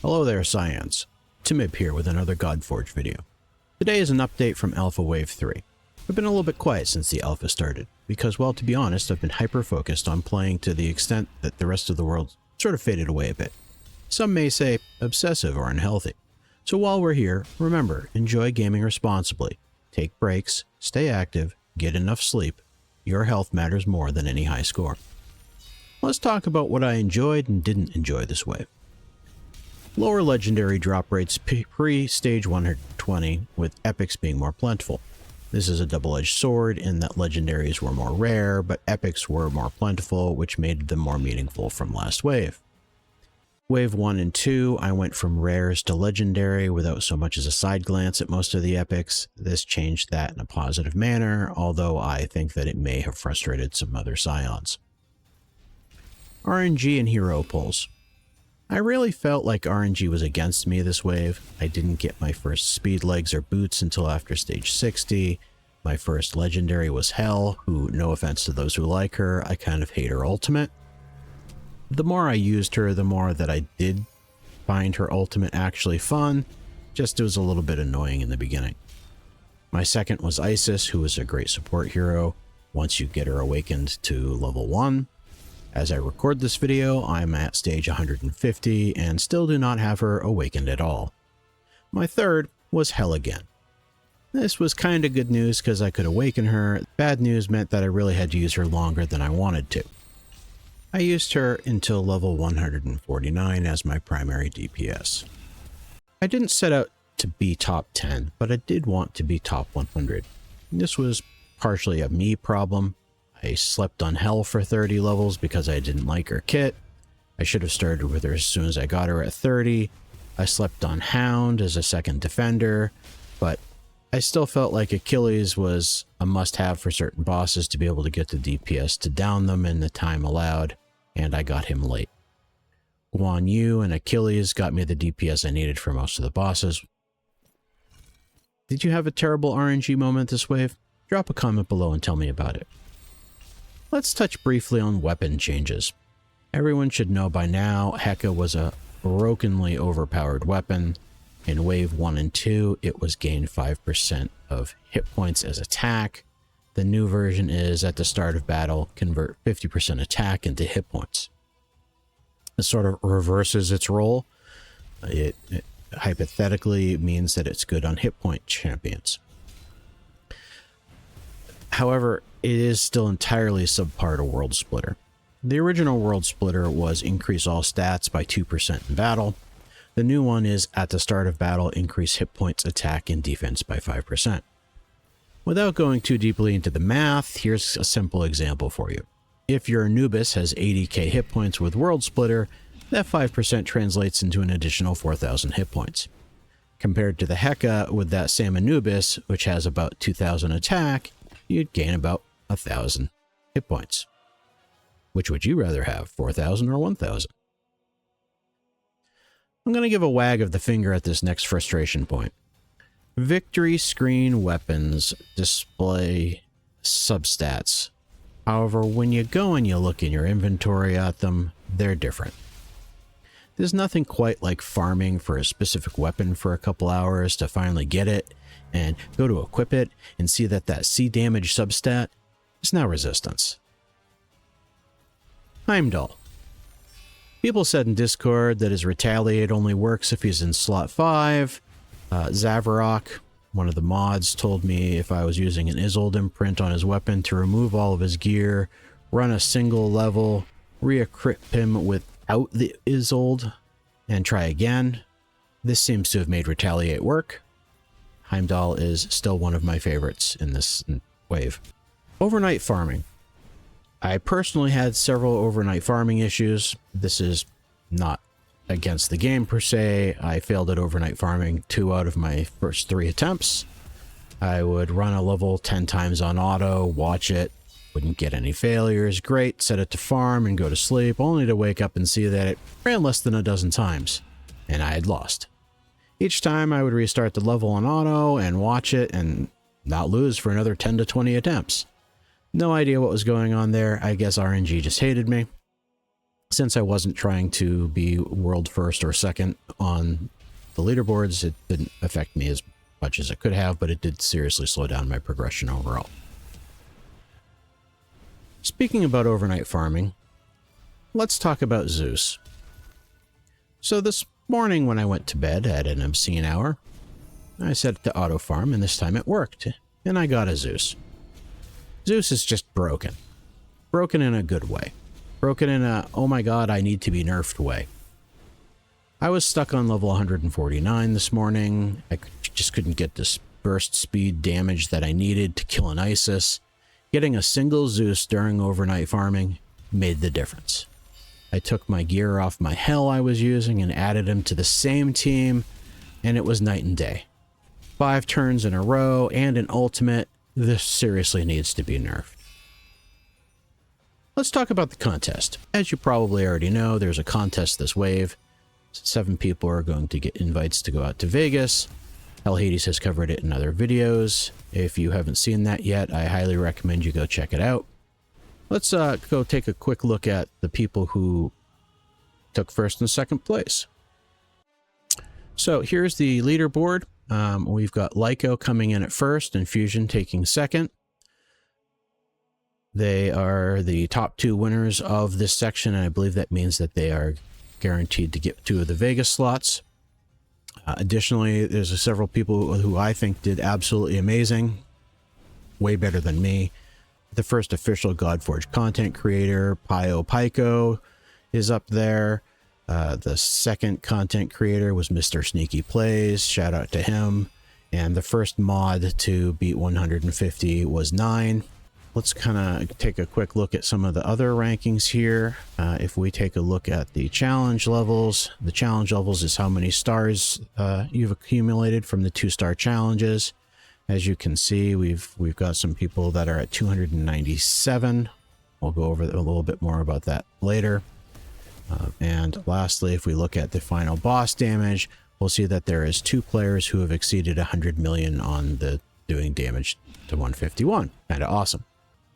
Hello there, Scions. tmib here with another Godforge video. Today is an update from Alpha Wave 3. I've been a little bit quiet since the alpha started, because, well, to be honest, I've been hyper-focused on playing to the extent that the rest of the world sort of faded away a bit. Some may say obsessive or unhealthy. So while we're here, remember, enjoy gaming responsibly. Take breaks, stay active, get enough sleep. Your health matters more than any high score. Let's talk about what I enjoyed and didn't enjoy this wave. Lower legendary drop rates pre-stage 120, with epics being more plentiful. This is a double-edged sword in that legendaries were more rare, but epics were more plentiful, which made them more meaningful from last wave. Wave 1 and 2, I went from rares to legendary without so much as a side glance at most of the epics. This changed that in a positive manner, although I think that it may have frustrated some other Scions. RNG and hero pulls. I really felt like RNG was against me this wave. I didn't get my first speed legs or boots until after stage 60. My first legendary was Hel, who, no offense to those who like her, I kind of hate her ultimate. The more I used her, the more that I did find her ultimate actually fun, just it was a little bit annoying in the beginning. My second was Isis, who is a great support hero once you get her awakened to level 1. As I record this video, I'm at stage 150 and still do not have her awakened at all. My third was Hel again. This was kinda good news because I could awaken her. Bad news meant that I really had to use her longer than I wanted to. I used her until level 149 as my primary DPS. I didn't set out to be top 10, but I did want to be top 100. This was partially a me problem. I slept on Hel for 30 levels because I didn't like her kit. I should have started with her as soon as I got her at 30. I slept on Hound as a second defender, but I still felt like Achilles was a must-have for certain bosses to be able to get the DPS to down them in the time allowed, and I got him late. Guan Yu and Achilles got me the DPS I needed for most of the bosses. Did you have a terrible RNG moment this wave? Drop a comment below and tell me about it. Let's touch briefly on weapon changes. Everyone should know by now, Heka was a brokenly overpowered weapon. In Wave 1 and 2, it was gained 5% of hit points as attack. The new version is, at the start of battle, convert 50% attack into hit points. It sort of reverses its role. It hypothetically means that it's good on hit point champions. However, it is still entirely subpar to Worldsplitter. The original Worldsplitter was increase all stats by 2% in battle. The new one is, at the start of battle, increase hit points, attack, and defense by 5%. Without going too deeply into the math, here's a simple example for you. If your Anubis has 80k hit points with Worldsplitter, that 5% translates into an additional 4,000 hit points. Compared to the Heka with that same Anubis, which has about 2,000 attack, you'd gain about 1,000 hit points. Which would you rather have, 4,000 or 1,000? I'm going to give a wag of the finger at this next frustration point. Victory screen weapons display substats. However, when you go and you look in your inventory at them, they're different. There's nothing quite like farming for a specific weapon for a couple hours to finally get it and go to equip it and see that that C damage substat is now resistance. Heimdall. People said in Discord that his Retaliate only works if he's in slot 5. Zavarok, one of the mods, told me if I was using an Isolde imprint on his weapon to remove all of his gear, run a single level, re-equip him without the Isolde, and try again. This seems to have made Retaliate work. Heimdall is still one of my favorites in this wave. Overnight farming. I personally had several overnight farming issues. This is not against the game per se. I failed at overnight farming 2 out of my first 3 attempts. I would run a level 10 times on auto, watch it, wouldn't get any failures, great, set it to farm and go to sleep, only to wake up and see that it ran less than a dozen times, and I had lost. Each time I would restart the level on auto and watch it and not lose for another 10 to 20 attempts. No idea what was going on there. I guess RNG just hated me. Since I wasn't trying to be world first or second on the leaderboards, it didn't affect me as much as it could have, but it did seriously slow down my progression overall. Speaking about overnight farming, let's talk about Zeus. So this morning when I went to bed at an obscene hour, I set it to auto farm, and this time it worked, and I got a Zeus. Zeus is just broken. Broken in a good way. Broken in a, oh my god, I need to be nerfed way. I was stuck on level 149 this morning. I just couldn't get this burst speed damage that I needed to kill an Isis. Getting a single Zeus during overnight farming made the difference. I took my gear off my Hell I was using and added him to the same team, and it was night and day. 5 turns in a row and an ultimate. This seriously needs to be nerfed. Let's talk about the contest. As you probably already know, there's a contest this wave. 7 people are going to get invites to go out to Vegas. Hell Hades has covered it in other videos. If you haven't seen that yet, I highly recommend you go check it out. Let's go take a quick look at the people who took first and second place. So here's the leaderboard. We've got Lyco coming in at first and Fusion taking second. They are the top 2 winners of this section, and I believe that means that they are guaranteed to get 2 of the Vegas slots. Additionally, there's several people who I think did absolutely amazing, way better than me. The first official Godforge content creator, Pio Pico, is up there. The second content creator was Mr. Sneaky Plays. Shout out to him. And the first mod to beat 150 was 9. Let's kind of take a quick look at some of the other rankings here. If we take a look at the challenge levels, the challenge levels is how many stars you've accumulated from the 2-star challenges. As you can see, we've got some people that are at 297. We'll go over a little bit more about that later. And lastly, if we look at the final boss damage, we'll see that there is 2 players who have exceeded 100 million on the doing damage to 151. Kind of awesome.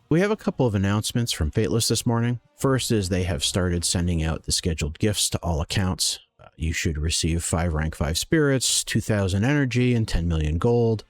We have a couple of announcements from Fateless this morning. First is they have started sending out the scheduled gifts to all accounts. You should receive 5 rank 5 spirits, 2,000 energy, and 10 million gold.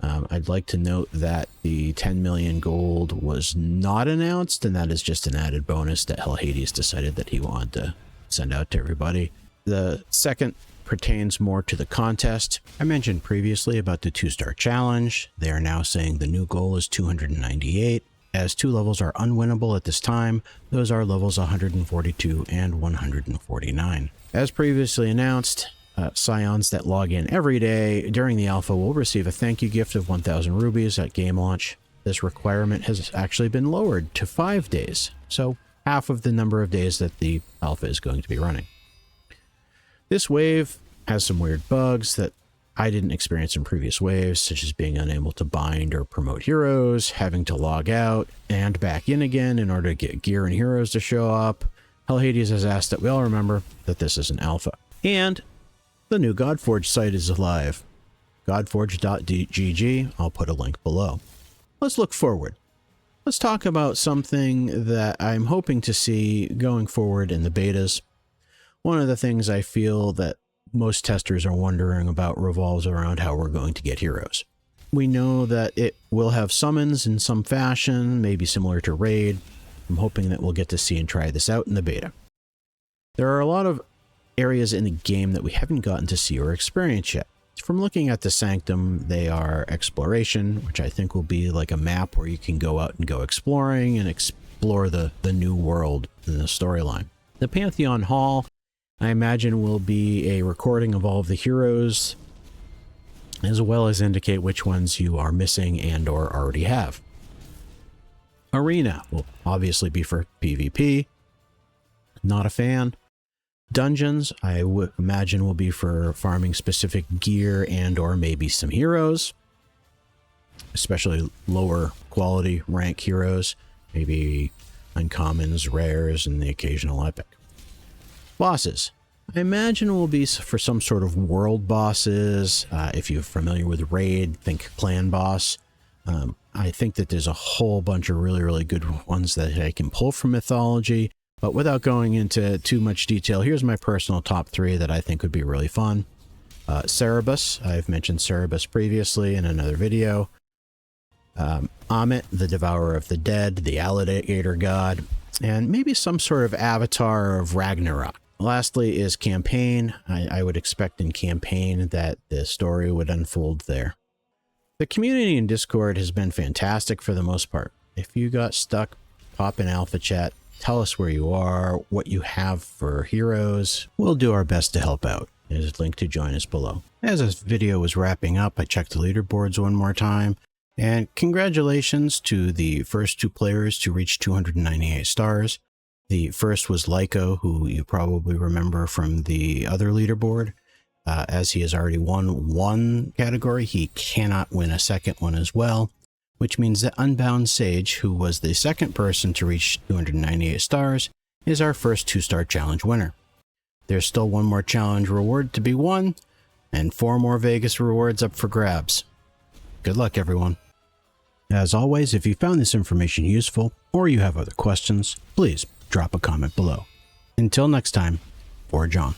I'd like to note that the 10 million gold was not announced, and that is just an added bonus that Hell Hades decided that he wanted to send out to everybody. The second pertains more to the contest. I mentioned previously about the 2-star challenge. They are now saying the new goal is 298. As 2 levels are unwinnable at this time, those are levels 142 and 149. As previously announced, Scions that log in every day during the alpha will receive a thank you gift of 1,000 rubies at game launch. This requirement has actually been lowered to 5 days, so half of the number of days that the alpha is going to be running. This wave has some weird bugs that I didn't experience in previous waves, such as being unable to bind or promote heroes, having to log out and back in again in order to get gear and heroes to show up. Hell Hades has asked that we all remember that this is an alpha. And the new Godforge site is alive. Godforge.gg. I'll put a link below. Let's look forward. Let's talk about something that I'm hoping to see going forward in the betas. One of the things I feel that most testers are wondering about revolves around how we're going to get heroes. We know that it will have summons in some fashion, maybe similar to Raid. I'm hoping that we'll get to see and try this out in the beta. There are a lot of areas in the game that we haven't gotten to see or experience yet. From looking at the Sanctum, they are exploration, which I think will be like a map where you can go out and go exploring and explore the new world in the storyline. The Pantheon Hall, I imagine, will be a recording of all of the heroes, as well as indicate which ones you are missing and or already have. Arena will obviously be for PvP. Not a fan. Dungeons, I would imagine, will be for farming specific gear and or maybe some heroes, especially lower quality rank heroes, maybe uncommons, rares, and the occasional epic. Bosses, I imagine will be for some sort of world bosses. If you're familiar with Raid, think clan boss. I think that there's a whole bunch of really good ones that I can pull from mythology. But without going into too much detail, here's my personal top 3 that I think would be really fun. Cerberus, I've mentioned Cerberus previously in another video. Amit, the Devourer of the Dead, the Alligator God, and maybe some sort of avatar of Ragnarok. Lastly is Campaign. I would expect in Campaign that the story would unfold there. The community in Discord has been fantastic for the most part. If you got stuck, pop in Alpha Chat, tell us where you are, what you have for heroes. We'll do our best to help out. There's a link to join us below. As this video was wrapping up, I checked the leaderboards one more time. And congratulations to the first 2 players to reach 298 stars. The first was Lyco, who you probably remember from the other leaderboard. As he has already won 1 category, he cannot win a second one as well, which means that Unbound Sage, who was the second person to reach 298 stars, is our first 2-star challenge winner. There's still 1 more challenge reward to be won, and 4 more Vegas rewards up for grabs. Good luck, everyone. As always, if you found this information useful, or you have other questions, please drop a comment below. Until next time, Forge on.